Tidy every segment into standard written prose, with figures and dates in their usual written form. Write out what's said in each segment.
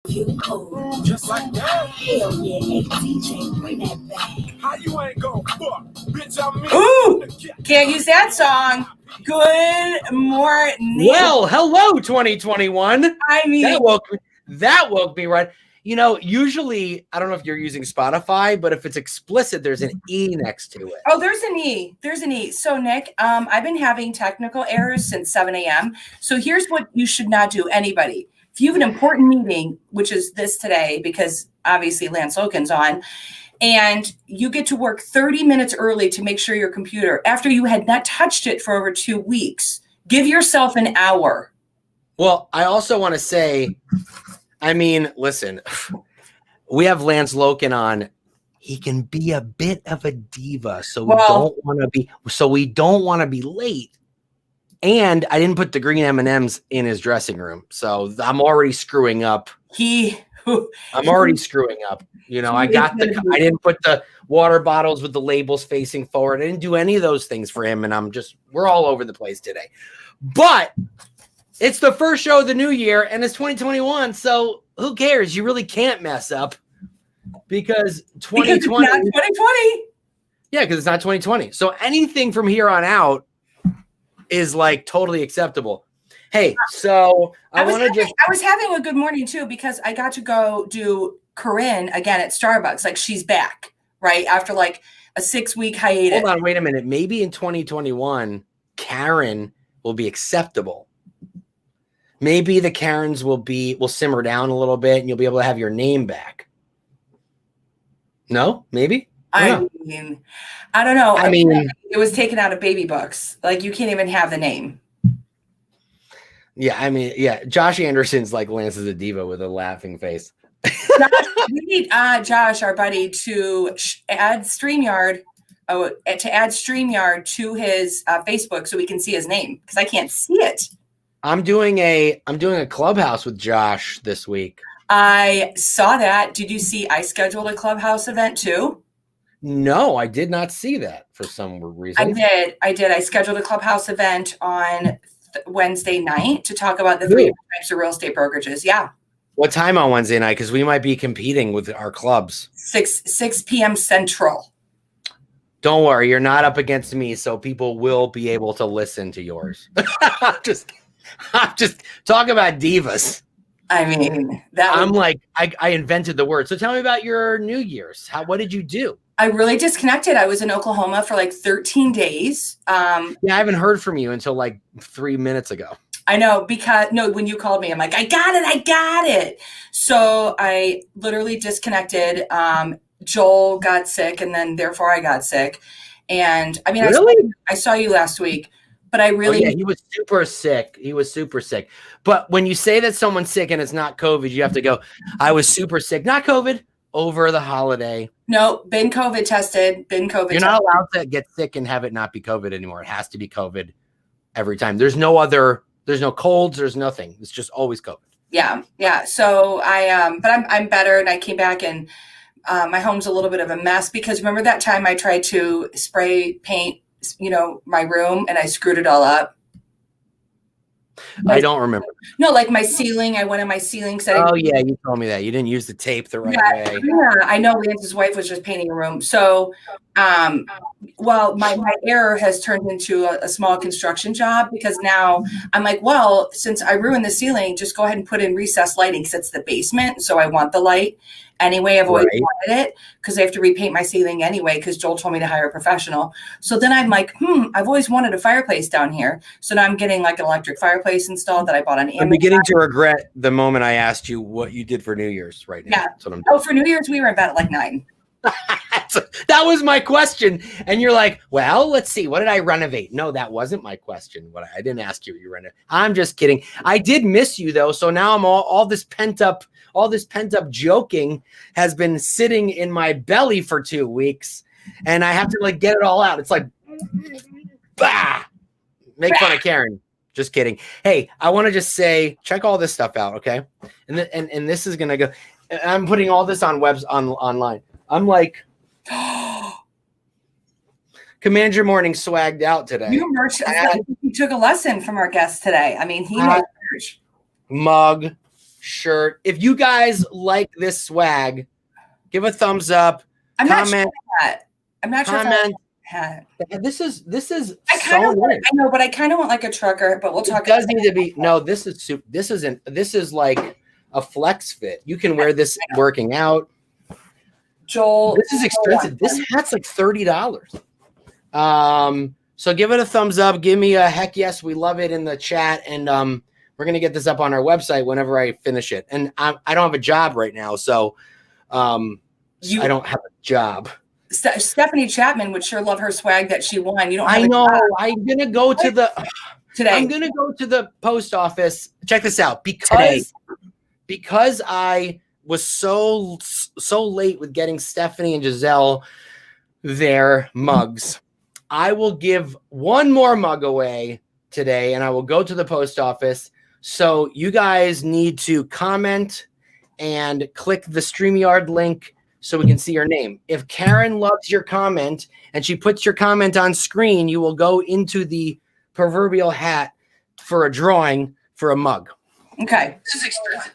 You cold. Just like that. Hell yeah, hey DJ, bring that back. How you ain't gon' fuck? Bitch, I'm me. Ooh, can't use that song. Good morning. Well, hello, 2021. I mean, that woke me right. You know, usually, I don't know if you're using Spotify, but if it's explicit, there's an E next to it. Oh, there's an E. There's an E. So, Nick, I've been having technical errors since 7 a.m. So here's what you should not do, anybody. If you have an important meeting, which is this today, because obviously Lance Loken's on, and you get to work 30 minutes early to make sure your computer, after you had not touched it for over 2 weeks, give yourself an hour. Well, I also want to say, I mean, listen, we have Lance Loken on. He can be a bit of a diva, so we don't want to be late. And I didn't put the green M&Ms in his dressing room, so I'm already screwing up. I'm already screwing up. You know, I didn't put the water bottles with the labels facing forward. I didn't do any of those things for him, and we're all over the place today. But it's the first show of the new year, and it's 2021, so who cares? You really can't mess up because 2020. Because it's not 2020. Yeah, because it's not 2020. So anything from here on out is like totally acceptable. Hey, so I was having a good morning too, because I got to go do Caryn again at Starbucks. Like, she's back, right? After like a 6-week hiatus. Hold on, wait a minute. Maybe in 2021, Caryn will be acceptable. Maybe the Caryns will simmer down a little bit and you'll be able to have your name back. No, maybe? I don't know. I mean, it was taken out of baby books. Like, you can't even have the name. Yeah, Josh Anderson's like Lance is a diva with a laughing face. We need Josh, our buddy, to add StreamYard to his Facebook so we can see his name, because I can't see it. I'm doing a Clubhouse with Josh this week. I saw that. Did you see I scheduled a Clubhouse event too? No, I did not see that for some reason. I did. I scheduled a Clubhouse event on Wednesday night to talk about the 3 types of real estate brokerages. Yeah. What time on Wednesday night? Because we might be competing with our clubs. 6 p.m. Central. Don't worry, you're not up against me, so people will be able to listen to yours. I'm just talking about divas. I mean, I invented the word. So tell me about your New Year's. What did you do? I really disconnected. I was in Oklahoma for like 13 days. I haven't heard from you until like 3 minutes ago. I know, when you called me, I'm like, I got it. So I literally disconnected. Joel got sick, and then therefore I got sick. And I mean, really? I saw you last week, but he was super sick. But when you say that someone's sick and it's not COVID, you have to go, I was super sick, not COVID, over the holiday. No, been COVID tested. You're not allowed to get sick and have it not be COVID anymore. It has to be COVID every time. There's no colds. There's nothing. It's just always COVID. Yeah. So but I'm better, and I came back, and my home's a little bit of a mess, because remember that time I tried to spray paint, my room, and I screwed it all up. I don't remember. No, like my ceiling. I went on my ceiling. You told me that. You didn't use the tape the right way. Yeah, I know Lance's wife was just painting a room. So, my error has turned into a small construction job, because now I'm like, well, since I ruined the ceiling, just go ahead and put in recessed lighting, because it's the basement. So I want the light. Anyway, I've always wanted it, because I have to repaint my ceiling anyway, because Joel told me to hire a professional. So then I'm like, I've always wanted a fireplace down here. So now I'm getting like an electric fireplace installed that I bought on Amazon. I'm beginning to regret the moment I asked you what you did for New Year's right now. Yeah. That's what I'm doing. For New Year's, we were in bed at like 9. That was my question. And you're like, well, let's see. What did I renovate? No, that wasn't my question. I didn't ask you what you renovated. I'm just kidding. I did miss you though. So now I'm all this pent up joking has been sitting in my belly for 2 weeks, and I have to like get it all out. It's like, bah! Make fun of Caryn. Just kidding. Hey, I want to just say, check all this stuff out. Okay. And this is going to go, I'm putting all this on online. I'm like, Command Your Morning swagged out today. You took a lesson from our guest today. I mean, he made merch. Mug, shirt. If you guys like this swag, give a thumbs up. I'm comment. not sure that. I'm not sure. Comment. Hat. This is I kind of want. I know, but I kind of want like a trucker. But we'll talk. It does need to be. No, this is super. This isn't. This is like a flex fit. You can wear this working out. Joel, this is expensive. This hat's like $30. So give it a thumbs up. Give me a heck yes, we love it in the chat, and we're gonna get this up on our website whenever I finish it. And I don't have a job right now, so I don't have a job. Stephanie Chapman would sure love her swag that she won. You don't. I know. I'm gonna go to the today. I'm gonna go to the post office. Check this out, because I was so late with getting Stephanie and Giselle their mugs. I will give one more mug away today, and I will go to the post office. So you guys need to comment and click the StreamYard link so we can see your name. If Caryn loves your comment and she puts your comment on screen, you will go into the proverbial hat for a drawing for a mug. Okay.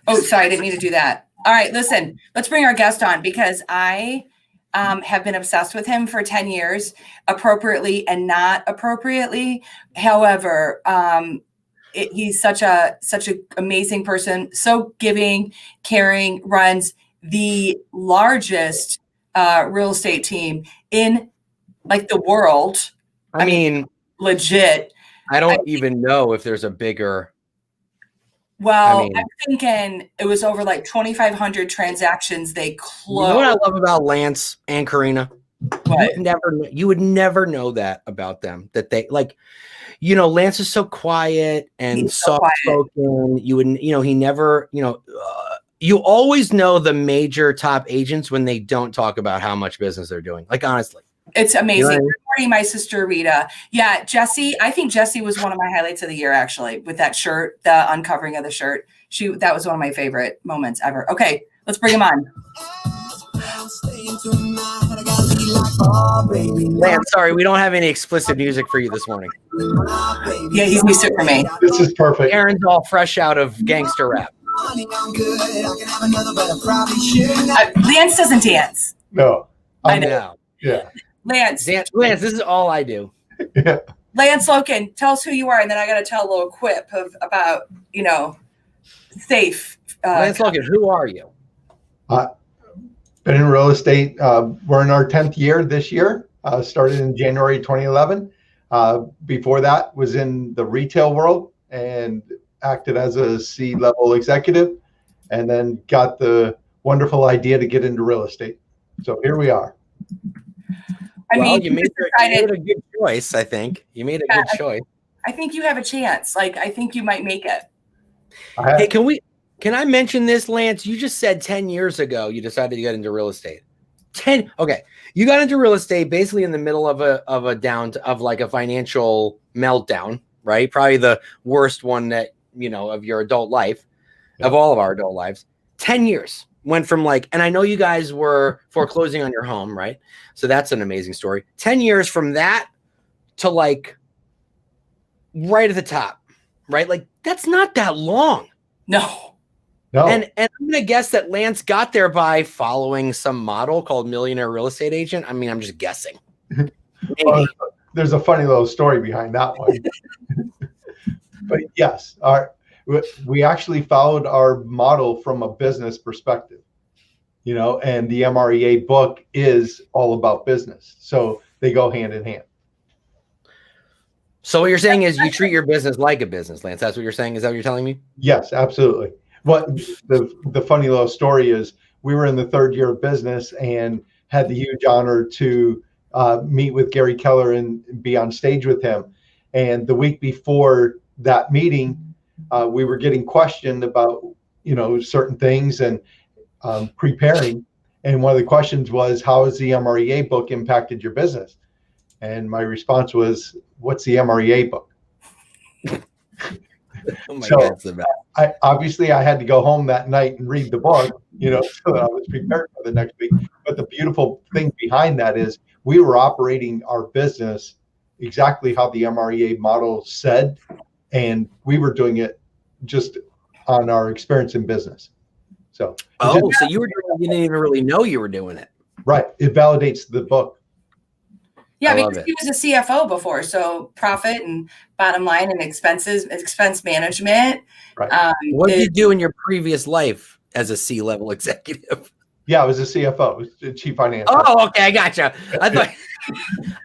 Oh, sorry, I didn't mean to do that. All right, listen, let's bring our guest on, because I have been obsessed with him for 10 years, appropriately and not appropriately. However, he's such an amazing person, so giving, caring, runs the largest real estate team in like the world. I mean, legit. I don't even know if there's a bigger. Well, I'm thinking it was over like 2,500 transactions they closed. You know what I love about Lance and Karina? You would never know that about them. That they like, Lance is so quiet and soft spoken. You wouldn't, he never, you always know the major top agents when they don't talk about how much business they're doing. Like, honestly. It's amazing. Good morning, my sister Rita. Yeah, Jesse. I think Jesse was one of my highlights of the year, actually, with that shirt, the uncovering of the shirt. That was one of my favorite moments ever. Okay, let's bring him on. Lance, sorry, we don't have any explicit music for you this morning. Yeah, he's music for me. This is perfect. Aaron's all fresh out of gangster rap. Lance doesn't dance. No. I know. Yeah. Lance, this is all I do. Yeah. Lance Loken, tell us who you are, and then I got to tell a little quip about safe. Lance Loken, who are you? Been in real estate. We're in our 10th year this year. Started in January 2011. Before that, was in the retail world and acted as a C-level executive, and then got the wonderful idea to get into real estate. So here we are. You made a good choice, I think. You made a good choice. I think you have a chance. Like, I think you might make it. Hey, can I mention this, Lance? You just said 10 years ago you decided to get into real estate. Okay. You got into real estate basically in the middle of a financial meltdown, right? Probably the worst one that, of your adult life, of all of our adult lives. 10 years. Went from and I know you guys were foreclosing on your home, right? So that's an amazing story. 10 years from that to right at the top, right? Like, that's not that long. No. And I'm going to guess that Lance got there by following some model called Millionaire Real Estate Agent. I mean, I'm just guessing. Well, there's a funny little story behind that one. But yes, we actually followed our model from a business perspective, and the MREA book is all about business. So they go hand in hand. So what you're saying is you treat your business like a business, Lance. That's what you're saying? Is that what you're telling me? Yes, absolutely. What the funny little story is, we were in the 3rd year of business and had the huge honor to meet with Gary Keller and be on stage with him. And the week before that meeting, we were getting questioned about, certain things and preparing. And one of the questions was, how has the MREA book impacted your business? And my response was, what's the MREA book? Oh my God. I had to go home that night and read the book, so that I was prepared for the next week. But the beautiful thing behind that is we were operating our business exactly how the MREA model said, and we were doing it just on our experience in business. So, so you didn't even really know you were doing it. Right. It validates the book. Yeah, because he was a CFO before, so profit and bottom line and expense management. Right. What did you do in your previous life as a C-level executive? Yeah, I was a CFO, chief financial. Oh, okay, I gotcha. I thought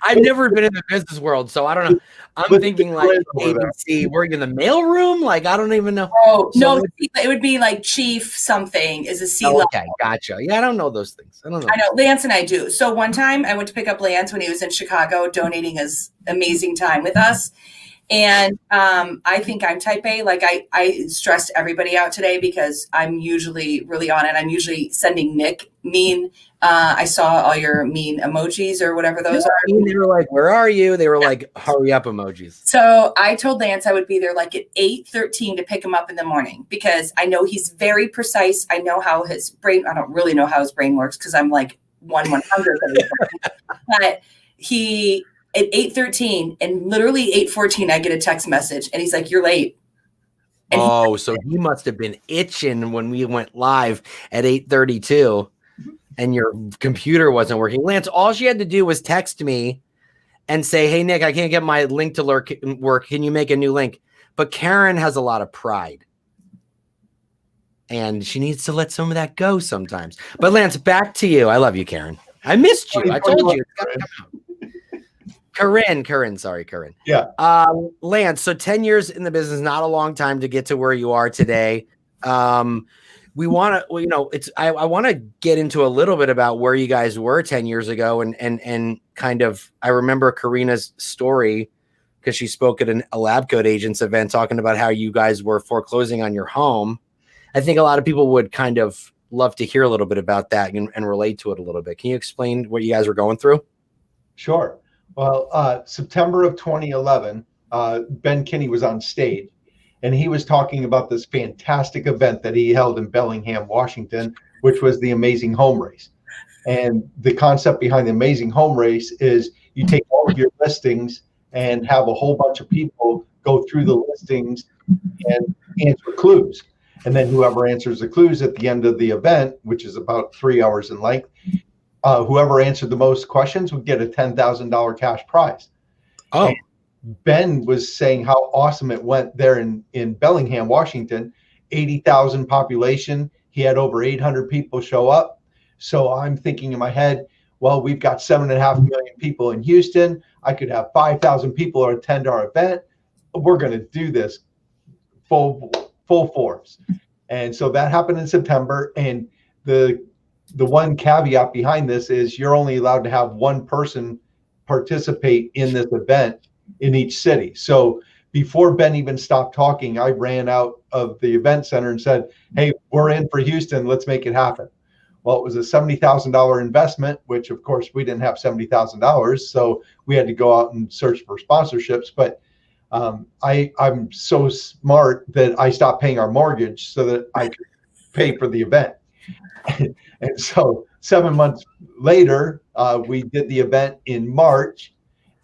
I've never been in the business world, so I don't know. I'm thinking like ABC, working in the mailroom. Like I don't even know. Oh no, it would be like chief something is a C-level. Okay, gotcha. Yeah, I don't know those things. I don't know. I know Lance and I do. So one time I went to pick up Lance when he was in Chicago, donating his amazing time with us. And I think I'm type A. Like I stressed everybody out today because I'm usually really on it. I'm usually sending Nick mean. I saw all your mean emojis or whatever those are. They were like, "Where are you?" They were like, "Hurry up" emojis. So I told Lance I would be there like at 8:13 to pick him up in the morning because I know he's very precise. I know how his brain. I don't really know how his brain works because I'm like 1/100th. But he. At 8:13 and literally 8:14, I get a text message and he's like, "You're late." And so he must have been itching when we went live at 8:32 and your computer wasn't working. Lance, all she had to do was text me and say, "Hey, Nick, I can't get my link to work. Can you make a new link?" But Caryn has a lot of pride and she needs to let some of that go sometimes. But Lance, back to you. I love you, Caryn. I missed you. I told you. Caryn. Yeah. Lance, so 10 years in the business, not a long time to get to where you are today. We want to, I want to get into a little bit about where you guys were 10 years ago and kind of, I remember Karina's story because she spoke at a Lab Coat Agents event talking about how you guys were foreclosing on your home. I think a lot of people would kind of love to hear a little bit about that and relate to it a little bit. Can you explain what you guys were going through? Sure. Well, September of 2011, Ben Kinney was on stage, and he was talking about this fantastic event that he held in Bellingham, Washington, which was the Amazing Home Race. And the concept behind the Amazing Home Race is you take all of your listings and have a whole bunch of people go through the listings and answer clues. And then whoever answers the clues at the end of the event, which is about 3 hours in length, whoever answered the most questions would get a $10,000 cash prize. Oh, and Ben was saying how awesome it went there in Bellingham, Washington, 80,000 population. He had over 800 people show up. So I'm thinking in my head, well, we've got 7.5 million people in Houston. I could have 5,000 people attend our event. We're going to do this full force. And so that happened in September. And the one caveat behind this is you're only allowed to have one person participate in this event in each city. So before Ben even stopped talking, I ran out of the event center and said, "Hey, we're in for Houston. Let's make it happen." Well, it was a $70,000 investment, which of course we didn't have $70,000. So we had to go out and search for sponsorships. But I'm so smart that I stopped paying our mortgage so that I could pay for the event. And so 7 months later, we did the event in March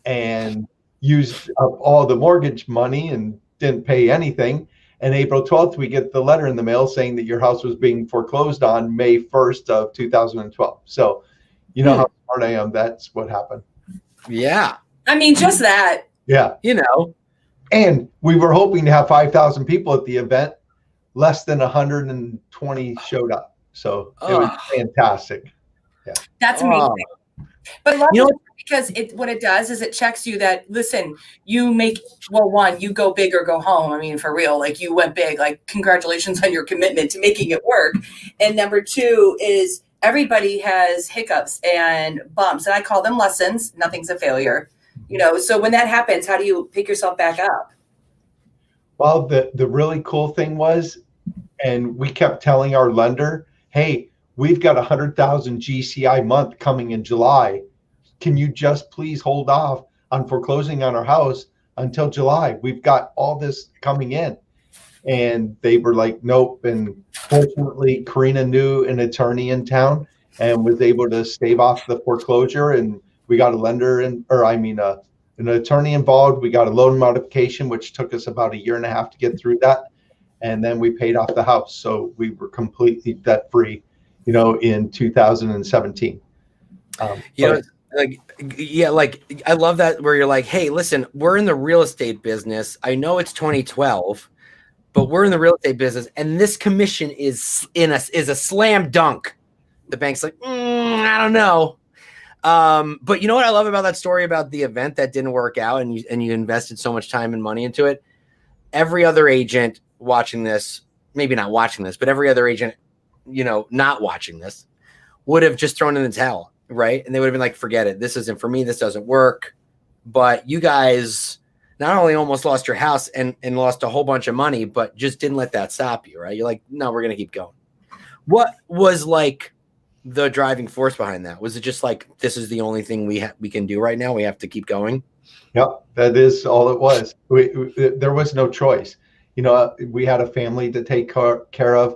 and used up all the mortgage money and didn't pay anything. And April 12th, we get the letter in the mail saying that your house was being foreclosed on May 1st of 2012. So you know how smart I am. That's what happened. Yeah. I mean, just that. Yeah. And we were hoping to have 5,000 people at the event. Less than 120 showed up. So it was fantastic. Yeah. That's amazing. But because what it does is it checks you that, listen, you make, well, one, you go big or go home. I mean, for real, like you went big, like congratulations on your commitment to making it work. And number two is everybody has hiccups and bumps, and I call them lessons. Nothing's a failure, so when that happens, how do you pick yourself back up? Well, the really cool thing was, and we kept telling our lender, "Hey, we've got 100,000 GCI month coming in July. Can you just please hold off on foreclosing on our house until July? We've got all this coming in." And they were like, "Nope." And fortunately, Karina knew an attorney in town and was able to stave off the foreclosure. And we got a lender an attorney involved. We got a loan modification, which took us about 1.5 years to get through that. and then we paid off the house. So we were completely debt free, in 2017. You know, like, yeah, like I love that where you're like, hey, listen, we're in the real estate business. I know it's 2012, but we're in the real estate business, and this commission is a slam dunk. The bank's like, I don't know. But you know what I love about that story about the event that didn't work out, and you invested so much time and money into it. Every other agent watching this, maybe not watching this, but every other agent, not watching this, would have just thrown in the towel, right? And they would have been like, forget it. This isn't for me. This doesn't work. But you guys not only almost lost your house and lost a whole bunch of money, but just didn't let that stop you, right? You're like, no, we're going to keep going. What was like the driving force behind that? Was it just like, this is the only thing we can do right now? We have to keep going? Yep, that is all it was. There was no choice. We had a family to take care of.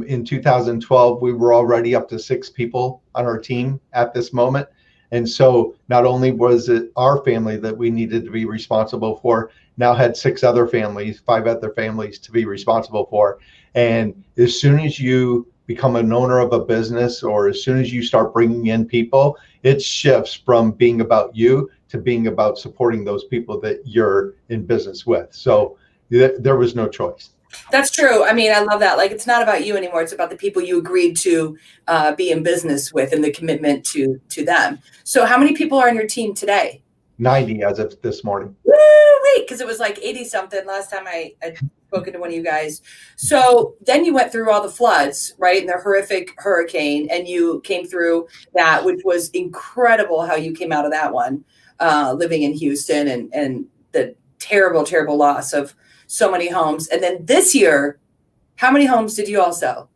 In 2012, we were already up to 6 people on our team at this moment. And so not only was it our family that we needed to be responsible for, now had 5 other families to be responsible for. And as soon as you become an owner of a business, or as soon as you start bringing in people, it shifts from being about you to being about supporting those people that you're in business with. So there was no choice. That's true. I mean, I love that. Like, it's not about you anymore. It's about the people you agreed to be in business with and the commitment to them. So how many people are on your team today? 90 as of this morning. Woo, wait, because it was like 80 something last time I had spoken to one of you guys. So then you went through all the floods, right? And the horrific hurricane, and you came through that, which was incredible how you came out of that one, living in Houston, and the terrible, terrible loss of so many homes. And then this year, how many homes did you all sell?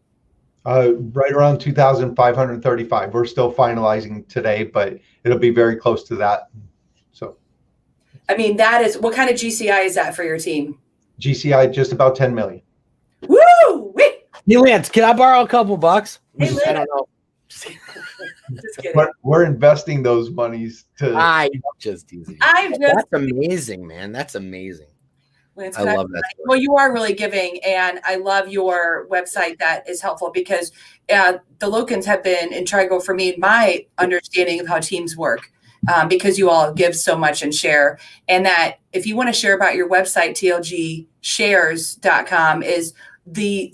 Right around 2,535. We're still finalizing today, but it'll be very close to that. So, I mean, that is, what kind of GCI is that for your team? GCI, just about 10 million. Woo! Wait. Hey, Lance, can I borrow a couple bucks? Hey, I don't know. Just kidding. We're investing those monies to. I just teasing. I'm just. That's amazing, man. That's amazing. Lance, I love that story. Well, you are really giving, and I love your website that is helpful, because the Lokens have been integral for me, my understanding of how teams work, because you all give so much and share. And that if you want to share about your website, tlgshares.com is the,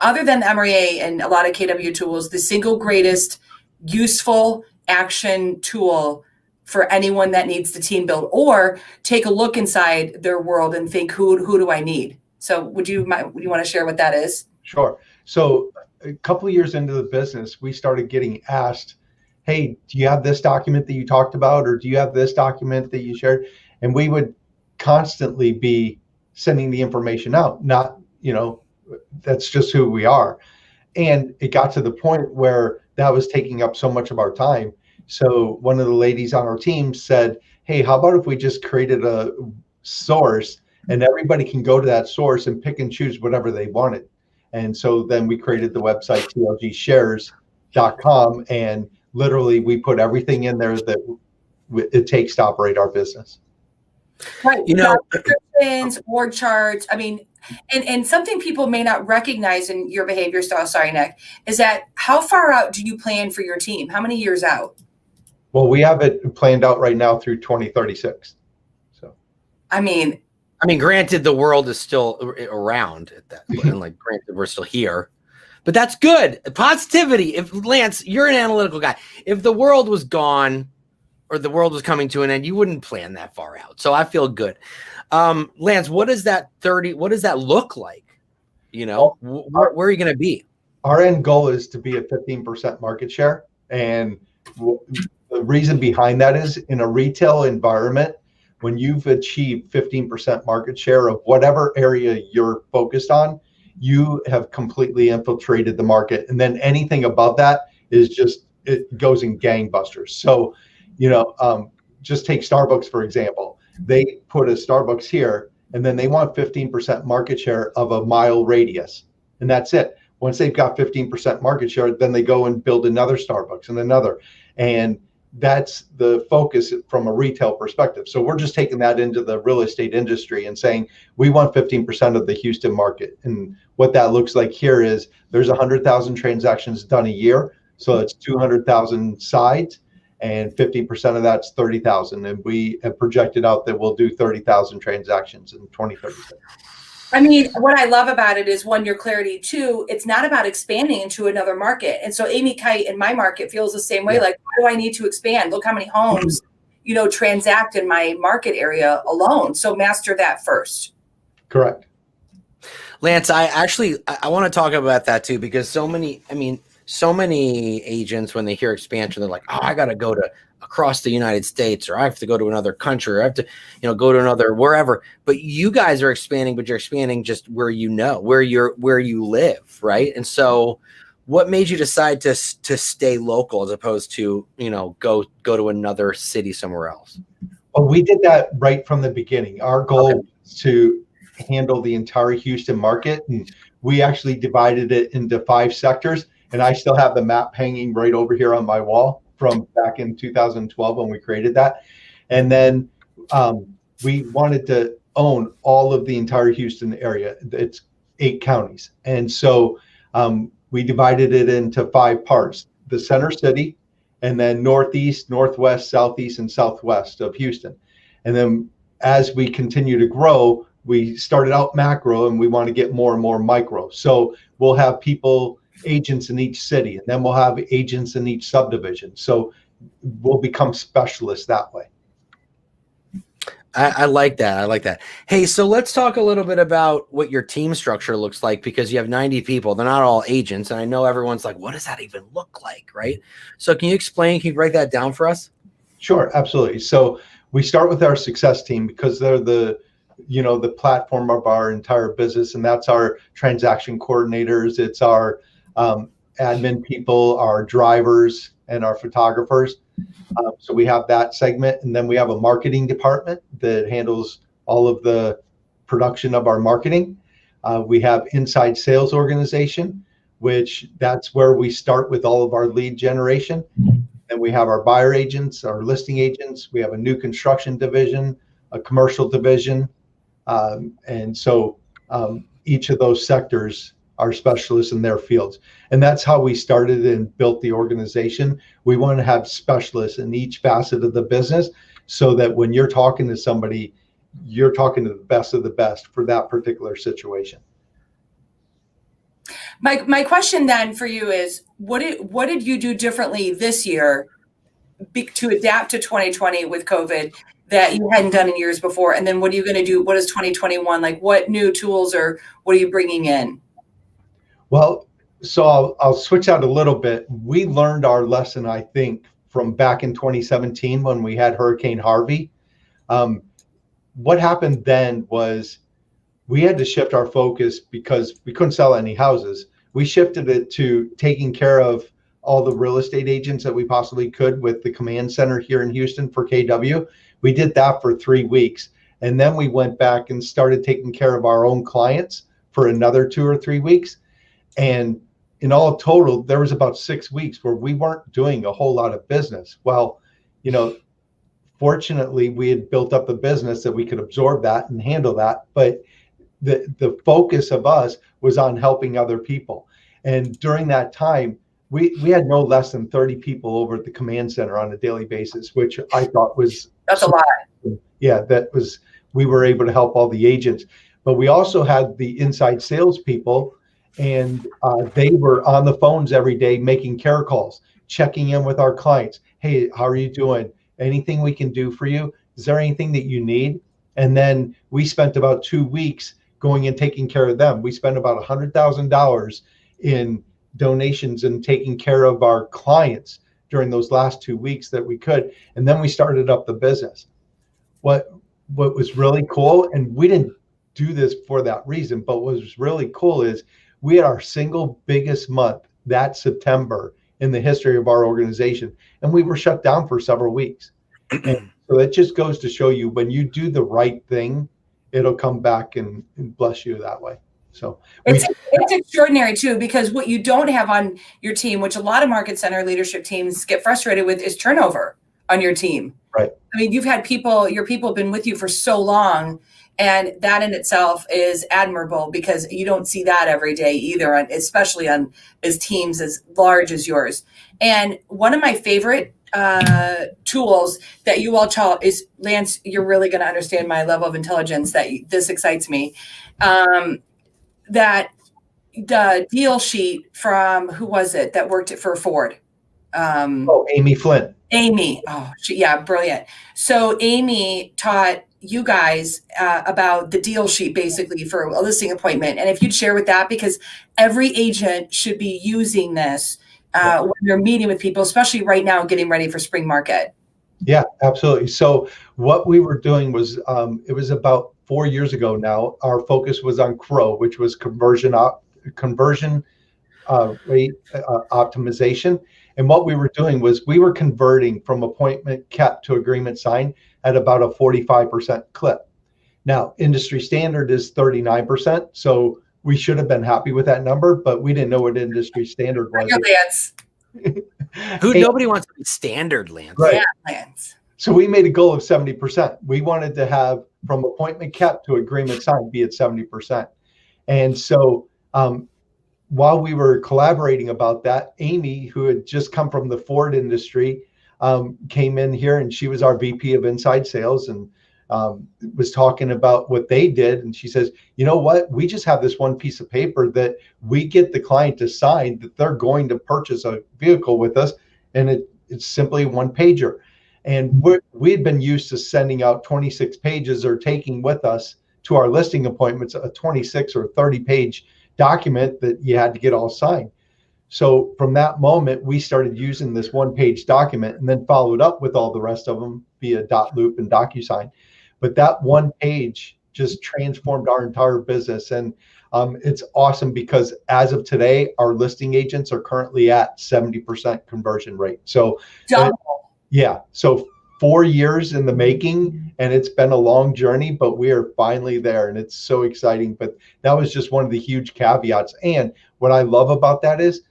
other than the MRA and a lot of KW tools, the single greatest useful action tool for anyone that needs to team build or take a look inside their world and think, who do I need? So would you want to share what that is? Sure. So a couple of years into the business, we started getting asked, hey, do you have this document that you talked about? Or do you have this document that you shared? And we would constantly be sending the information out. Not, that's just who we are. And it got to the point where that was taking up so much of our time. So one of the ladies on our team said, hey, how about if we just created a source and everybody can go to that source and pick and choose whatever they wanted. And so then we created the website tlgshares.com, and literally we put everything in there that it takes to operate our business. Right. Descriptions, org charts. I mean, and something people may not recognize in your behavior style, sorry, Nick, is that how far out do you plan for your team? How many years out? Well, we have it planned out right now through 2036. So, I mean, granted, the world is still around at that point, and like, granted, we're still here, but that's good. Positivity. If Lance, you're an analytical guy. If the world was gone or the world was coming to an end, you wouldn't plan that far out. So I feel good. Lance, what does that look like? Where are you going to be? Our end goal is to be at 15% market share. And the reason behind that is, in a retail environment, when you've achieved 15% market share of whatever area you're focused on, you have completely infiltrated the market. And then anything above that is just, it goes in gangbusters. So, just take Starbucks, for example. They put a Starbucks here, and then they want 15% market share of a mile radius. And that's it. Once they've got 15% market share, then they go and build another Starbucks and another. And that's the focus from a retail perspective. So we're just taking that into the real estate industry and saying we want 15% of the Houston market. And what that looks like here is there's 100,000 transactions done a year. So it's 200,000 sides, and 50% of that's 30,000. And we have projected out that we'll do 30,000 transactions in 2036. I mean, what I love about it is, one, your clarity. Two, it's not about expanding into another market. And so Amy Kite in my market feels the same way. Like, why do I need to expand? Look how many homes, transact in my market area alone. So master that first. Correct. Lance, I want to talk about that too, because so many agents, when they hear expansion, they're like, oh, I got to go to across the United States, or I have to go to another country, or I have to, go to another wherever. But you guys are expanding, but you're expanding just where you live, right? And so, what made you decide to stay local as opposed to go to another city somewhere else? Well, we did that right from the beginning. Our goal was to handle the entire Houston market, and we actually divided it into 5 sectors. And I still have the map hanging right over here on my wall from back in 2012 when we created that. And then we wanted to own all of the entire Houston area. It's 8 counties. And so we divided it into 5 parts: the center city, and then northeast, northwest, southeast, and southwest of Houston. And then as we continue to grow, we started out macro and we want to get more and more micro. So we'll have agents in each city, and then we'll have agents in each subdivision. So we'll become specialists that way. I like that. Hey, so let's talk a little bit about what your team structure looks like, because you have 90 people. They're not all agents. And I know everyone's like, what does that even look like? Right. So can you break that down for us? Sure. Absolutely. So we start with our success team, because they're the platform of our entire business. And that's our transaction coordinators. It's our admin people, our drivers, and our photographers. So we have that segment, and then we have a marketing department that handles all of the production of our marketing. We have inside sales organization, which that's where we start with all of our lead generation. And we have our buyer agents, our listing agents. We have a new construction division, a commercial division. And so each of those sectors are specialists in their fields. And that's how we started and built the organization. We want to have specialists in each facet of the business, so that when you're talking to somebody, you're talking to the best of the best for that particular situation. My question then for you is, what did you do differently this year to adapt to 2020 with COVID that you hadn't done in years before? And then what are you going to do? What is 2021 like? What new tools, or what are you bringing in? Well, so I'll switch out a little bit. We learned our lesson, I think, from back in 2017 when we had Hurricane Harvey. What happened then was we had to shift our focus because we couldn't sell any houses. We shifted it to taking care of all the real estate agents that we possibly could with the command center here in Houston for KW. We did that for 3 weeks. And then we went back and started taking care of our own clients for another 2 or 3 weeks. And in all total, there was about 6 weeks where we weren't doing a whole lot of business. Well, fortunately, we had built up a business that we could absorb that and handle that. But the focus of us was on helping other people. And during that time, we had no less than 30 people over at the command center on a daily basis, which I thought was... That's a lot. Yeah, we were able to help all the agents. But we also had the inside salespeople, and they were on the phones every day making care calls, checking in with our clients. Hey, how are you doing? Anything we can do for you? Is there anything that you need? And then we spent about 2 weeks going and taking care of them. We spent about $100,000 in donations and taking care of our clients during those last 2 weeks that we could. And then we started up the business. What was really cool, and we didn't do this for that reason, but what was really cool is we had our single biggest month that September in the history of our organization, and we were shut down for several weeks. And so it just goes to show you, when you do the right thing, it'll come back and bless you that way. So it's extraordinary too, because what you don't have on your team, which a lot of market center leadership teams get frustrated with, is turnover. on your team. Right. I mean, you've had your people have been with you for so long, and that in itself is admirable because you don't see that every day either, especially on as teams as large as yours. And one of my favorite tools that you all taught is, Lance, you're really going to understand my level of intelligence this excites me. That the deal sheet from, who was it that worked for Ford? Amy Flynn. Amy. Oh, brilliant. So Amy taught you guys about the deal sheet basically for a listing appointment. And if you'd share with that, because every agent should be using this when you're meeting with people, especially right now, getting ready for spring market. Yeah, absolutely. So what we were doing was, it was about 4 years ago now, our focus was on CROW, which was conversion rate optimization. And what we were doing was we were converting from appointment kept to agreement signed at about a 45% clip. Now, industry standard is 39%. So we should have been happy with that number, but we didn't know what industry standard was. Lance. Nobody wants to be standard, Lance. Right. Yeah, Lance. So we made a goal of 70%. We wanted to have from appointment kept to agreement signed be at 70%. And so while we were collaborating about that, Amy, who had just come from the Ford industry, came in here, and she was our VP of Inside Sales, and was talking about what they did. And she says, you know what? We just have this one piece of paper that we get the client to sign that they're going to purchase a vehicle with us. And it's simply one pager. And we had been used to sending out 26 pages or taking with us to our listing appointments a 26 or 30 page document that you had to get all signed. So from that moment, we started using this one page document and then followed up with all the rest of them via .loop and DocuSign. But that one page just transformed our entire business. And it's awesome because as of today, our listing agents are currently at 70% conversion rate. So so 4 years in the making, and it's been a long journey, but we are finally there, and it's so exciting. But that was just one of the huge caveats. And what I love about that is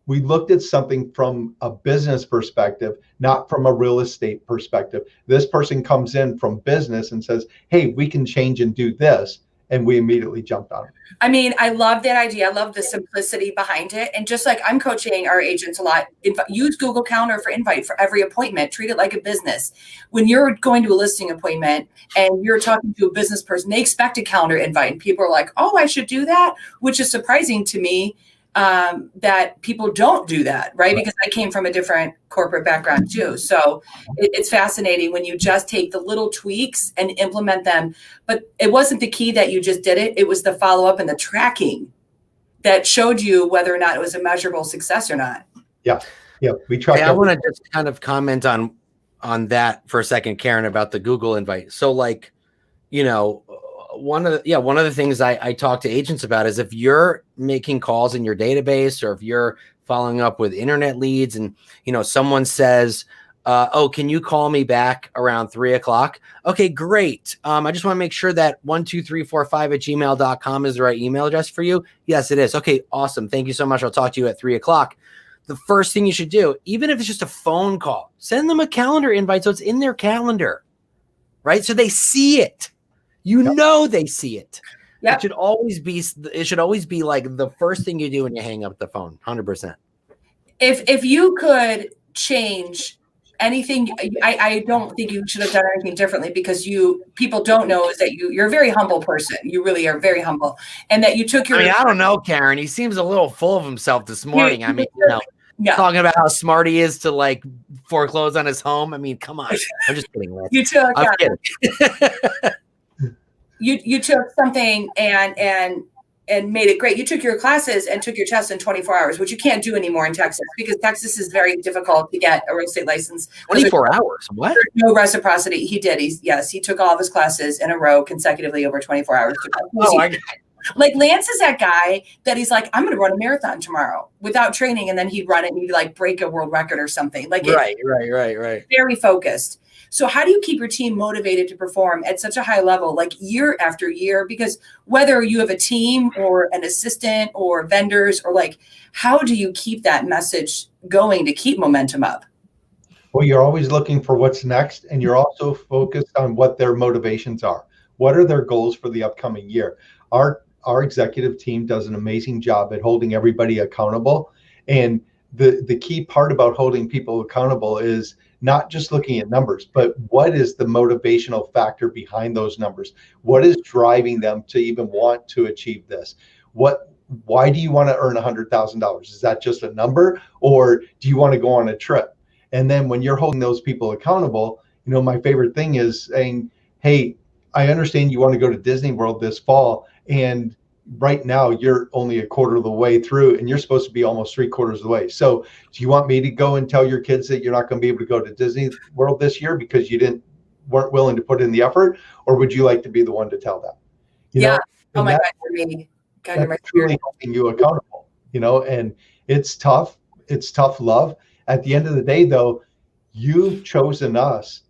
we looked at something from a business perspective, not from a real estate perspective. This person comes in from business and says, hey, we can change and do this. And we immediately jumped on it. I mean, I love that idea. I love the simplicity behind it. And just like I'm coaching our agents a lot, use Google Calendar for invite for every appointment. Treat it like a business. When you're going to a listing appointment and you're talking to a business person, they expect a calendar invite. And people are like, oh, I should do that, which is surprising to me that people don't do that, right? Because I came from a different corporate background too. So it's fascinating when you just take the little tweaks and implement them. But it wasn't the key that you just did it. It was the follow-up and the tracking that showed you whether or not it was a measurable success or not. Yeah. We track. Hey, I want to just kind of comment on that for a second, Caryn, about the Google invite. So like, you know, one of the things I talk to agents about is if you're making calls in your database or if you're following up with internet leads and, you know, someone says, oh, can you call me back around 3:00? Okay, great. I just want to make sure that 12345@gmail.com is the right email address for you. Yes, it is. Okay, awesome. Thank you so much. I'll talk to you at 3:00. The first thing you should do, even if it's just a phone call, send them a calendar invite so it's in their calendar, right? So they see it. You know they see it. Yep. It should always be like the first thing you do when you hang up the phone. 100%. If you could change anything, I don't think you should have done anything differently because people don't know is that you're a very humble person. You really are very humble, and that you took your. I don't know, Caryn. He seems a little full of himself this morning. Talking about how smart he is to like foreclose on his home. I mean, come on. I'm just kidding. You took. I'm kidding. You took something and made it great. You took your classes and took your test in 24 hours, which you can't do anymore in Texas because Texas is very difficult to get a real estate license. 24 hours? What? No reciprocity. He did. He took all of his classes in a row consecutively over 24 hours. Like Lance is that guy that he's like, I'm going to run a marathon tomorrow without training. And then he'd run it and he'd like break a world record or something. Like right. Very focused. So how do you keep your team motivated to perform at such a high level, like year after year? Because whether you have a team or an assistant or vendors or like, how do you keep that message going to keep momentum up? Well, you're always looking for what's next, and you're also focused on what their motivations are. What are their goals for the upcoming year? Our executive team does an amazing job at holding everybody accountable. And the key part about holding people accountable is not just looking at numbers, but what is the motivational factor behind those numbers? What is driving them to even want to achieve this? Why do you want to earn $100,000? Is that just a number, or do you want to go on a trip? And then when you're holding those people accountable, my favorite thing is saying, hey, I understand you want to go to Disney World this fall, and right now you're only a quarter of the way through and you're supposed to be almost 3/4 of the way. So do you want me to go and tell your kids that you're not going to be able to go to Disney World this year because you weren't willing to put in the effort? Or would you like to be the one to tell them? Yeah. Oh And my God, you're me. God, you're my that's truly spirit. holding you accountable, and it's tough. It's tough love. At the end of the day, though, you've chosen us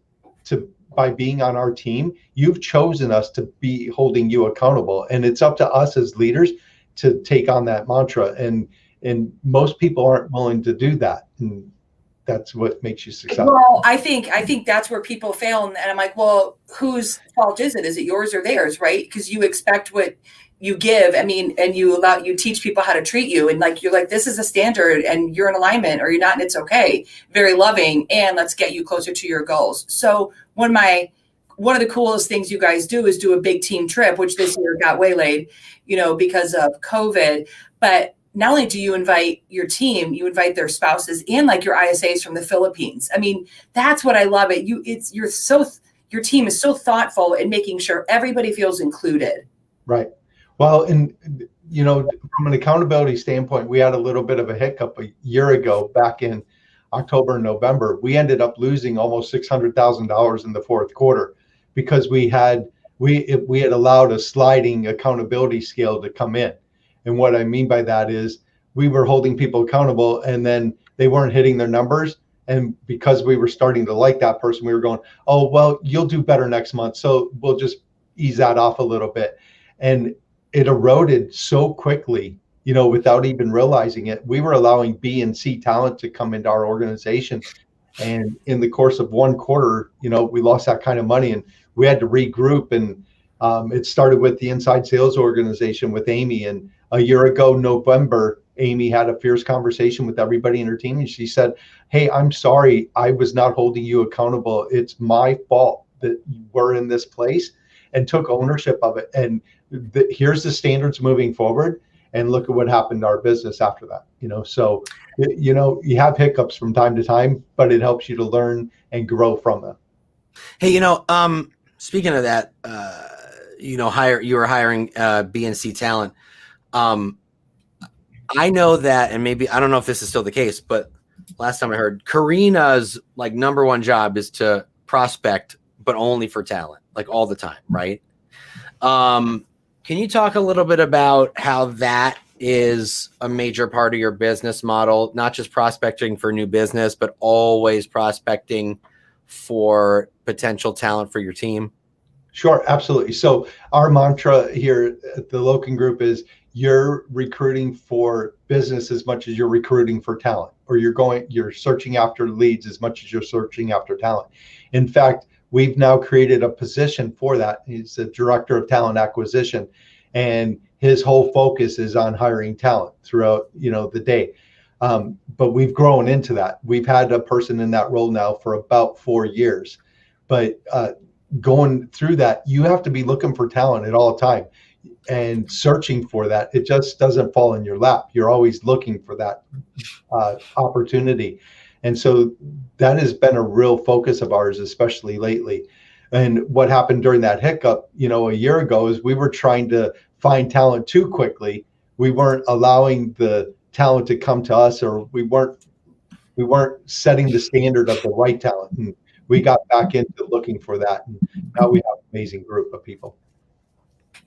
by being on our team, you've chosen us to be holding you accountable. And it's up to us as leaders to take on that mantra. And most people aren't willing to do that. And that's what makes you successful. Well, I think that's where people fail. And I'm like, well, whose fault is it? Is it yours or theirs? Right? Because you expect what you give. I mean, and you teach people how to treat you. And like, you're like, this is a standard and you're in alignment or you're not, and it's okay. Very loving. And let's get you closer to your goals. So one of the coolest things you guys do is do a big team trip, which this year got waylaid, because of COVID. But not only do you invite your team, you invite their spouses and like your ISAs from the Philippines. I mean, that's what I love it. Your team is so thoughtful in making sure everybody feels included. Right. Well, and from an accountability standpoint, we had a little bit of a hiccup a year ago back in October and November. We ended up losing almost $600,000 in the fourth quarter because we had allowed a sliding accountability scale to come in. And what I mean by that is we were holding people accountable and then they weren't hitting their numbers. And because we were starting to like that person, we were going, oh, well, you'll do better next month. So we'll just ease that off a little bit. And it eroded so quickly, without even realizing it. We were allowing B and C talent to come into our organization. And in the course of one quarter, we lost that kind of money and we had to regroup. And it started with the inside sales organization with Amy. And a year ago, November, Amy had a fierce conversation with everybody in her team. And she said, hey, I'm sorry, I was not holding you accountable. It's my fault that we're in this place, and took ownership of it. And here's the standards moving forward. And look at what happened to our business after that. So, you have hiccups from time to time, but it helps you to learn and grow from them. Hey, speaking of that, you were hiring BNC talent. I know that, and maybe, I don't know if this is still the case, but last time I heard, Karina's like number one job is to prospect, but only for talent, like all the time, right? Can you talk a little bit about how that is a major part of your business model, not just prospecting for new business, but always prospecting for potential talent for your team? Sure, absolutely. So our mantra here at the Loken Group is you're recruiting for business as much as you're recruiting for talent, or you're searching after leads as much as you're searching after talent. In fact, we've now created a position for that. He's the director of talent acquisition, and his whole focus is on hiring talent throughout, the day. But we've grown into that. We've had a person in that role now for about 4 years. But going through that, you have to be looking for talent at all time and searching for that. It just doesn't fall in your lap. You're always looking for that opportunity. And so that has been a real focus of ours, especially lately. And what happened during that hiccup, a year ago, is we were trying to find talent too quickly. We weren't allowing the talent to come to us, or we weren't setting the standard of the right talent. And we got back into looking for that. And now we have an amazing group of people.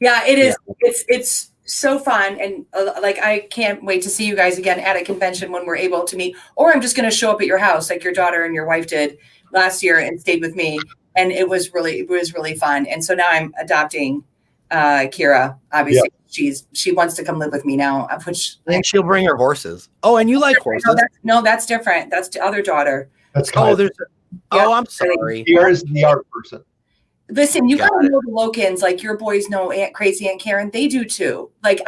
Yeah, it is. Yeah. It's so fun. And I can't wait to see you guys again at a convention when we're able to meet, or I'm just going to show up at your house like your daughter and your wife did last year and stayed with me. And it was really fun. And so now I'm adopting Kira. Obviously, yeah. She wants to come live with me now, and she'll bring her horses. Oh, and you like horses? No, that's different. That's the other daughter. That's Oh, Kyla. there's. I'm sorry. Here is the art person. Listen, you Got gotta know the Lokens, like your boys know Crazy Aunt Caryn. They do too. Like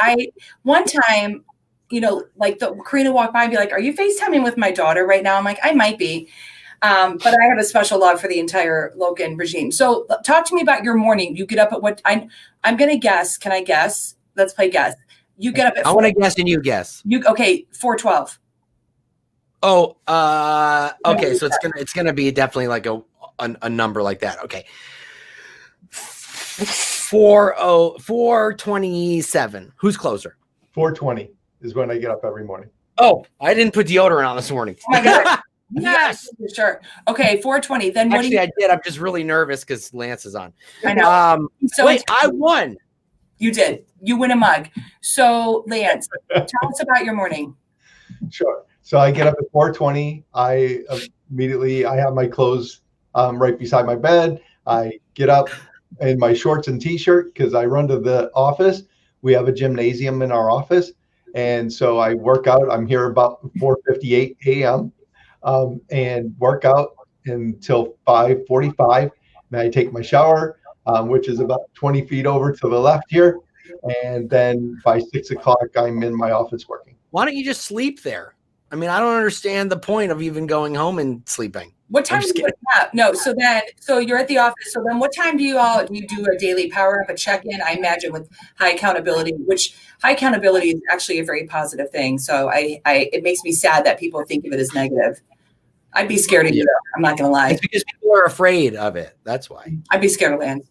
one time, like Karina walked by and be like, "Are you FaceTiming with my daughter right now?" I'm like, "I might be." But I have a special love for the entire Loken regime. So talk to me about your morning. You get up at what? I'm gonna guess. Can I guess? Let's play guess. You get up at. I want to guess and you guess. 4:12. Oh, okay. So it's gonna be definitely like a number like that. Okay. 4:27. Who's closer? 4:20 is when I get up every morning. Oh, I didn't put deodorant on this morning. Oh my God. Yes. Sure. Okay, 4:20. Then what Actually, I did. I'm just really nervous because Lance is on. I know. Wait, I won. You did. You win a mug. So, Lance, tell us about your morning. Sure. So I get up at 4:20. I have my clothes right beside my bed. I get up in my shorts and t-shirt because I run to the office. We have a gymnasium in our office. And so I work out. I'm here about 4:58 a.m. And work out until 5:45. Then I take my shower, which is about 20 feet over to the left here. And then by 6 o'clock, I'm in my office working. Why don't you just sleep there? I mean, I don't understand the point of even going home and sleeping. What time do you wake up? No, so you're at the office. So then what time do you do a daily power up, a check-in? I imagine with high accountability, which high accountability is actually a very positive thing. So it makes me sad that people think of it as negative. I'd be scared of you. I'm not going to lie. It's because people are afraid of it. That's why. I'd be scared of Lance.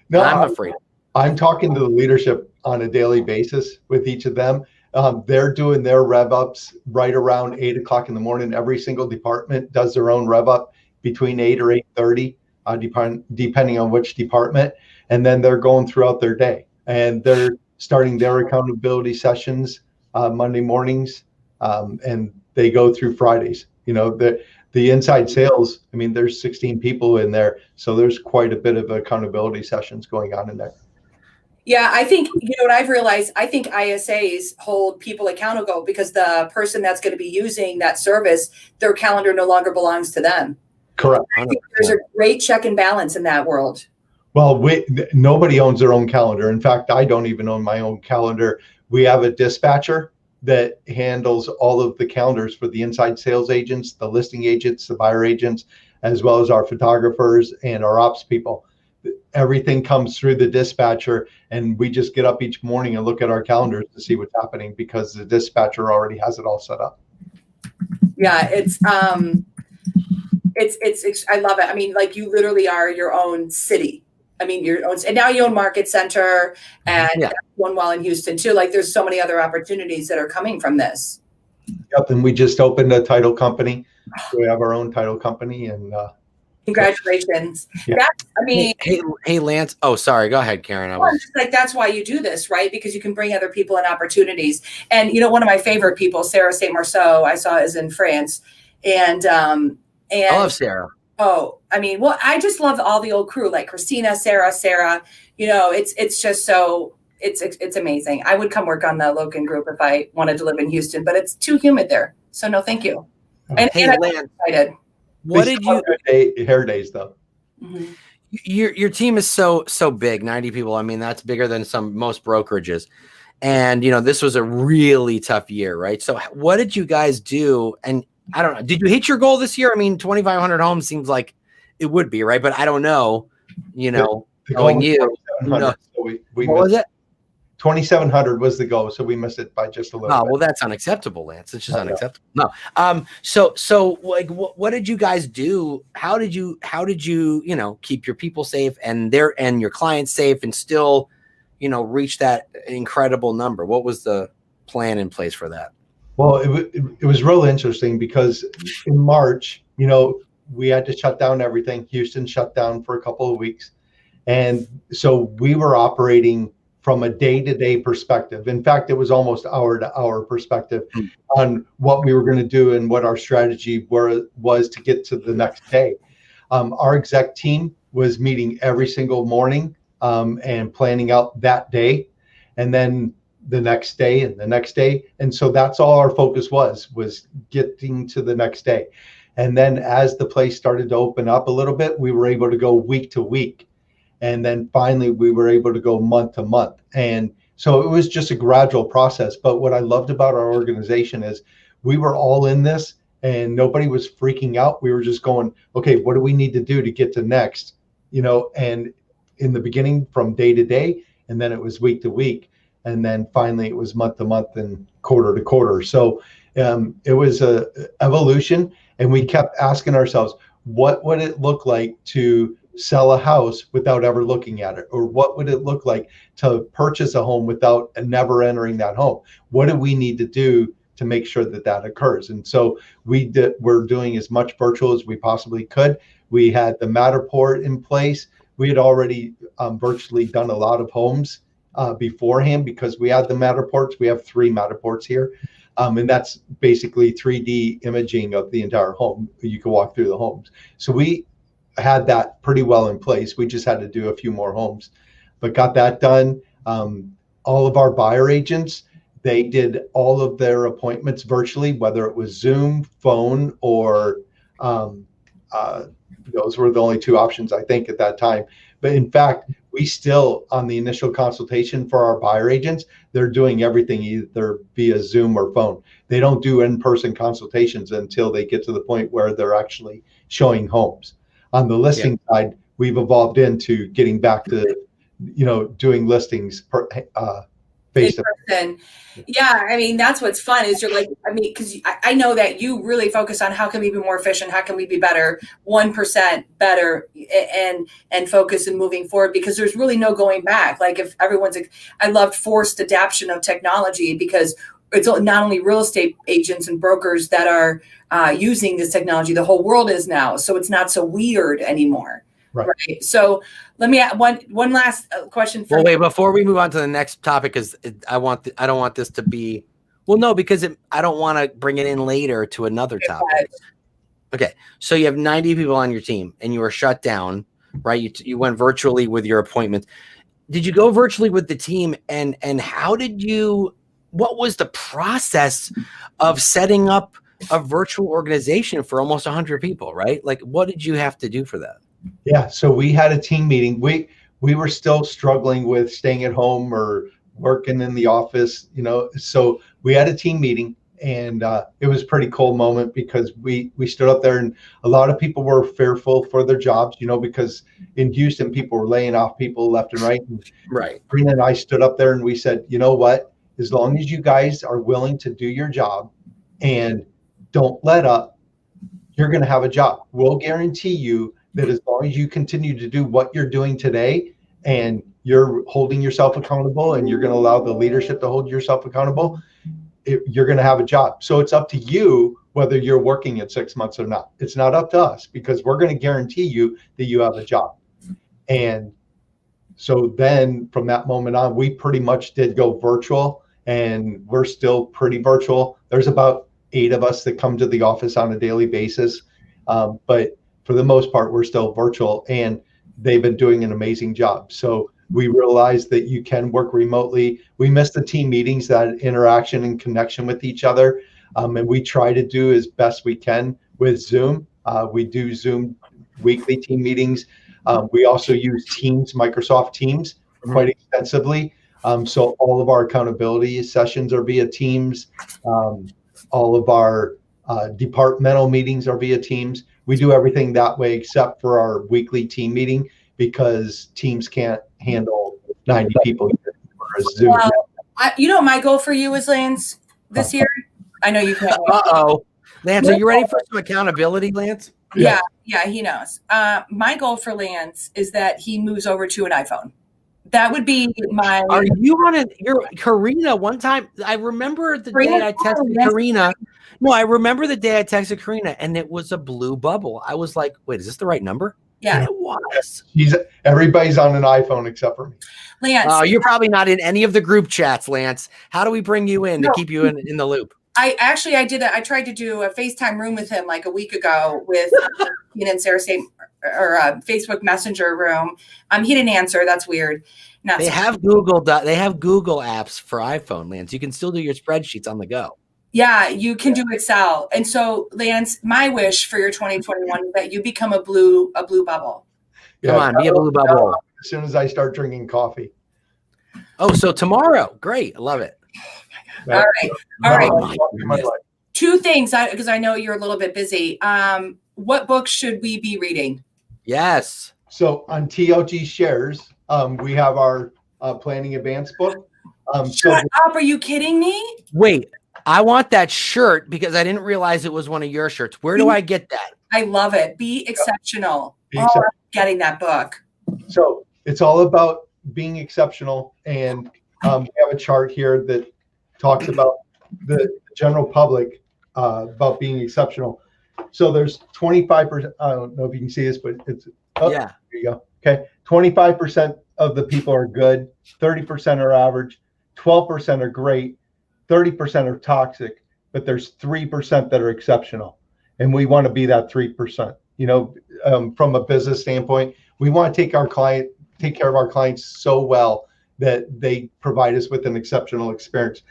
No, I'm afraid. I'm talking to the leadership on a daily basis with each of them. They're doing their rev ups right around 8 o'clock in the morning. Every single department does their own rev up between 8 or 8:30, depending on which department. And then they're going throughout their day, and they're starting their accountability sessions Monday mornings, and they go through Fridays. The inside sales, I mean, there's 16 people in there, so there's quite a bit of accountability sessions going on in there. Yeah, I think, what I've realized, I think ISAs hold people accountable because the person that's going to be using that service, their calendar no longer belongs to them. Correct. I think there's a great check and balance in that world. Well, nobody owns their own calendar. In fact, I don't even own my own calendar. We have a dispatcher that handles all of the calendars for the inside sales agents, the listing agents, the buyer agents, as well as our photographers and our ops people. Everything comes through the dispatcher, and we just get up each morning and look at our calendars to see what's happening because the dispatcher already has it all set up. Yeah, it's I love it. I mean, like, you literally are your own city. I mean, and now you own Market Center and one while in Houston too. Like, there's so many other opportunities that are coming from this. Yep, and we just opened a title company. We have our own title company, and congratulations. Yeah. Hey, Lance. Oh, sorry. Go ahead, Caryn. That's why you do this, right? Because you can bring other people in opportunities. And one of my favorite people, Sarah St. Marceau, I saw is in France, and I love Sarah. Oh, I mean, well, I just love all the old crew, like Christina, Sarah. It's just so it's amazing. I would come work on the Loken group if I wanted to live in Houston, but it's too humid there. So no, thank you. And I'm excited. What did you hair days though? Mm-hmm. Your team is so big, 90 people. I mean, that's bigger than most brokerages. And this was a really tough year, right? So what did you guys do? And I don't know, did you hit your goal this year? I mean, 2,500 homes seems like it would be, right? But I don't know, knowing you. So we what was it? 2,700 was the goal, so we missed it by just a little bit. Well, that's unacceptable, Lance. It's just unacceptable. No. So like, what did you guys do? How did you keep your people safe and your clients safe and still, reach that incredible number? What was the plan in place for that? Well, it was real interesting because in March, we had to shut down everything. Houston shut down for a couple of weeks. And so we were operating from a day-to-day perspective. In fact, it was almost hour-to-hour perspective on what we were going to do and what our strategy was to get to the next day. Our exec team was meeting every single morning and planning out that day. And then the next day and the next day. And so that's all our focus was getting to the next day. And then as the place started to open up a little bit, we were able to go week to week. And then finally, we were able to go month to month. And so it was just a gradual process. But what I loved about our organization is we were all in this and nobody was freaking out. We were just going, okay, what do we need to do to get to next? And in the beginning from day to day, and then it was week to week. And then finally it was month to month and quarter to quarter. So it was a evolution, and we kept asking ourselves, what would it look like to sell a house without ever looking at it? Or what would it look like to purchase a home without never entering that home? What do we need to do to make sure that that occurs? And so we're doing as much virtual as we possibly could. We had the Matterport in place. We had already virtually done a lot of homes beforehand because we had the Matterports. We have 3 Matterports here. And that's basically 3D imaging of the entire home. You can walk through the homes. So we had that pretty well in place. We just had to do a few more homes, but got that done. All of our buyer agents, they did all of their appointments virtually, whether it was Zoom, phone, or those were the only 2 options, I think, at that time. But in fact, we still, on the initial consultation for our buyer agents, they're doing everything either via Zoom or phone. They don't do in-person consultations until they get to the point where they're actually showing homes. On the listing side, we've evolved into getting back to, doing listings face to face. Yeah, I mean, that's what's fun is you're like, I mean, because I know that you really focus on how can we be more efficient, how can we be better, 1% better, and focus and moving forward, because there's really no going back. Like if everyone's, I loved forced adaptation of technology, because it's not only real estate agents and brokers that are using this technology, the whole world is now. So it's not so weird anymore. Right. So let me add one last question. Well, wait, before we move on to the next topic, because I don't want this to be, because I don't want to bring it in later to another topic. Okay. So you have 90 people on your team and you were shut down, right? You went virtually with your appointments. Did you go virtually with the team, and what was the process of setting up a virtual organization for almost 100 people, right? Like, what did you have to do for that? Yeah, so we had a team meeting. We were still struggling with staying at home or working in the office, so we had a team meeting, and it was a pretty cool moment because we stood up there, and a lot of people were fearful for their jobs, because in Houston, people were laying off people left and right. Right. Caryn and I stood up there and we said, you know what? As long as you guys are willing to do your job and don't let up, you're going to have a job. We'll guarantee you that as long as you continue to do what you're doing today and you're holding yourself accountable and you're going to allow the leadership to hold yourself accountable, you're going to have a job. So it's up to you whether you're working in 6 months or not. It's not up to us, because we're going to guarantee you that you have a job. And so then from that moment on, we pretty much did go virtual, and we're still pretty virtual. There's about 8 of us that come to the office on a daily basis. But for the most part, we're still virtual, and they've been doing an amazing job. So we realized that you can work remotely. We miss the team meetings, that interaction and connection with each other. And we try to do as best we can with Zoom. We do Zoom weekly team meetings. We also use Teams, Microsoft Teams, quite extensively. So all of our accountability sessions are via Teams. All of our departmental meetings are via Teams. We do everything that way except for our weekly team meeting, because Teams can't handle 90 people. Zoom. Well, my goal for you is, Lance, this year. I know you can't. Uh-oh. Lance, are you ready for some accountability, Lance? Yeah, he knows. My goal for Lance is that he moves over to an iPhone. That would be my. Are you on your Karina? One time, I remember the day I texted Karina. No, I remember the day I texted Karina, and it was a blue bubble. I was like, "Wait, is this the right number?" Yeah, and it was. Everybody's on an iPhone except for me. Lance, oh, you're probably not in any of the group chats, Lance. How do we bring you in to keep you in the loop? I did I tried to do a FaceTime room with him like a week ago with and Sarah or a Facebook Messenger room. He didn't answer. That's weird. They have Google apps for iPhone, Lance. You can still do your spreadsheets on the go. Yeah, you can do Excel. And so, Lance, my wish for your 2021 is that you become a blue bubble. Come on, be a blue bubble. As soon as I start drinking coffee. Oh, so tomorrow. Great. I love it. All right. All right. my goodness. Two things, because I know you're a little bit busy. What books should we be reading? Yes. So on TLG Shares, we have our Planning Advance book. Shut up. Are you kidding me? Wait, I want that shirt because I didn't realize it was one of your shirts. Where do I get that? I love it. Be exceptional. Be exceptional. I'm getting that book. So it's all about being exceptional. And we have a chart here that talks about the general public about being exceptional. So there's 25%. I don't know if you can see this, but it's, yeah. There you go. Okay. 25% of the people are good. 30% are average. 12% are great. 30% are toxic, but there's 3% that are exceptional. And we want to be that 3%. You know, from a business standpoint, we want to take care of our clients so well that they provide us with an exceptional experience.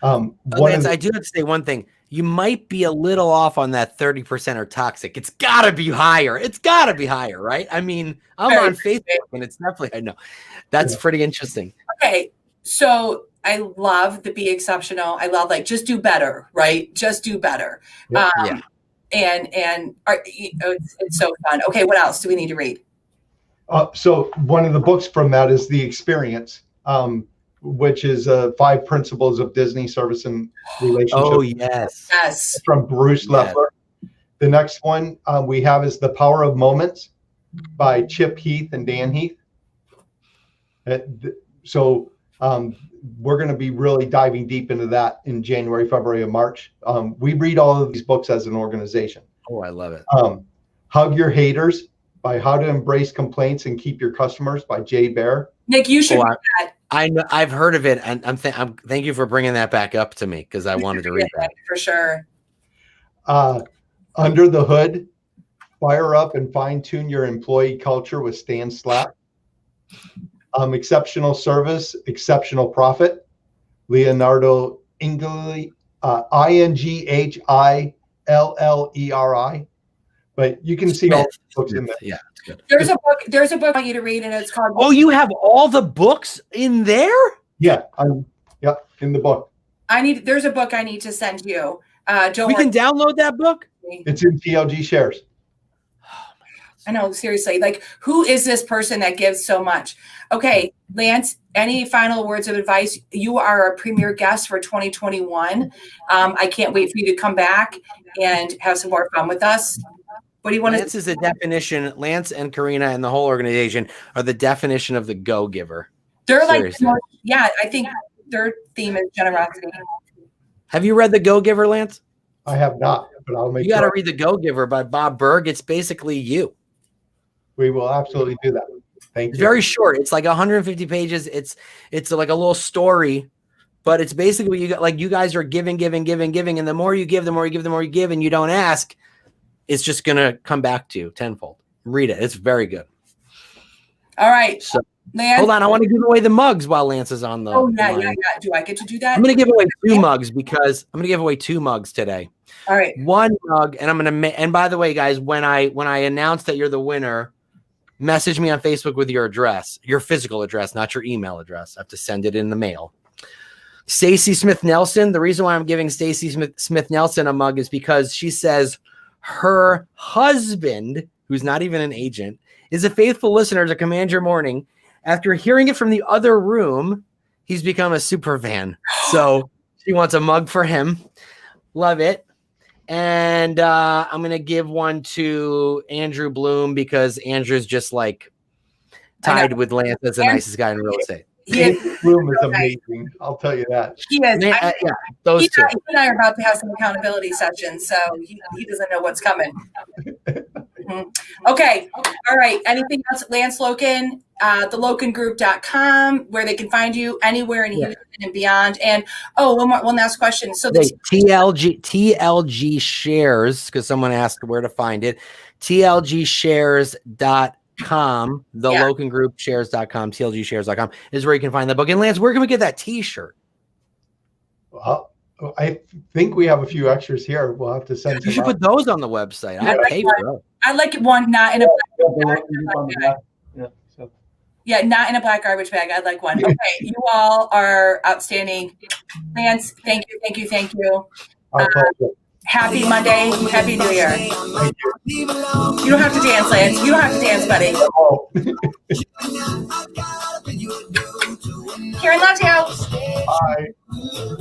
Lance, I do have to say one thing. You might be a little off on that 30% are toxic. It's got to be higher. It's got to be higher, right? I mean, I'm on Facebook, and it's definitely, I know. That's pretty interesting. Okay, so I love the be exceptional. I love just do better, right? Just do better. Yeah. And it's so fun. Okay, what else do we need to read? So one of the books from that is The Experience, which is 5 Principles of Disney Service and Relationship. Oh, yes. Yes. From Bruce Leffler. The next one we have is The Power of Moments by Chip Heath and Dan Heath. So we're going to be really diving deep into that in January, February, and March. We read all of these books as an organization. Oh, I love it. Hug Your Haters by How to Embrace Complaints and Keep Your Customers by Jay Baer. Nick, you should read that. I know, I've heard of it, and thank you for bringing that back up to me because I wanted to read that for sure. Under the Hood, Fire Up and Fine Tune Your Employee Culture with Stan Slack. Exceptional Service, Exceptional Profit, Leonardo Ingilleri, Inghilleri. But you can see all the books in there. Yeah, it's good. There's a book I want you to read, and it's called. Oh, you have all the books in there? Yeah, in the book. There's a book I need to send you. We can download that book? It's in TLG Shares. I know, seriously. Who is this person that gives so much? Okay, Lance, any final words of advice? You are a premier guest for 2021. I can't wait for you to come back and have some more fun with us. What do you want to? Lance is the definition. Lance and Karina and the whole organization are the definition of the go-giver. They're Seriously. I think their theme is generosity. Have you read The Go-Giver, Lance? I have not, but I'll make You got to read The Go-Giver by Bob Berg. It's basically you. We will absolutely do that. Thank It's you. very short. It's like 150 pages. It's like a little story, but it's basically you guys are giving, and the more you give, and you don't ask, it's just gonna come back to you tenfold. Read it. It's very good. All right. So, Lance, hold on. I want to give away the mugs while Lance is on the line. Do I get to do that? I'm going to give away 2 mugs because I'm going to give away 2 mugs today. All right. 1 mug, and I'm going to. And by the way, guys, when I announce that you're the winner, message me on Facebook with your address, your physical address, not your email address. I have to send it in the mail. Stacy Smith Nelson. The reason why I'm giving Stacy Smith Nelson a mug is because she says her husband, who's not even an agent, is a faithful listener to Command Your Morning. After hearing it from the other room, he's become a super fan. So she wants a mug for him. Love it. And I'm going to give one to Andrew Bloom because Andrew's just tied with Lance as the nicest guy in real estate. Bloom is amazing. I'll tell you that. He is. Those 2. He and I are about to have some accountability sessions, so he doesn't know what's coming. Okay. All right. Anything else? Lance Loken, thelokengroup.com, where they can find you anywhere in Houston and beyond. And one last question. So the TLG shares, because someone asked where to find it. TLGshares.com, thelokengroup shares.com, TLGshares.com is where you can find the book. And Lance, where can we get that T-shirt? Well, I think we have a few extras here. We'll have to send You some should out. put those on the website. I'd pay for those. I like one not in a Yeah, not in a black garbage bag. I'd like one. Okay, you all are outstanding. Lance, thank you. Our pleasure. Happy Monday. Happy New Year. Thank you. You don't have to dance, Lance. You don't have to dance, buddy. Oh. Caryn loves you. Bye.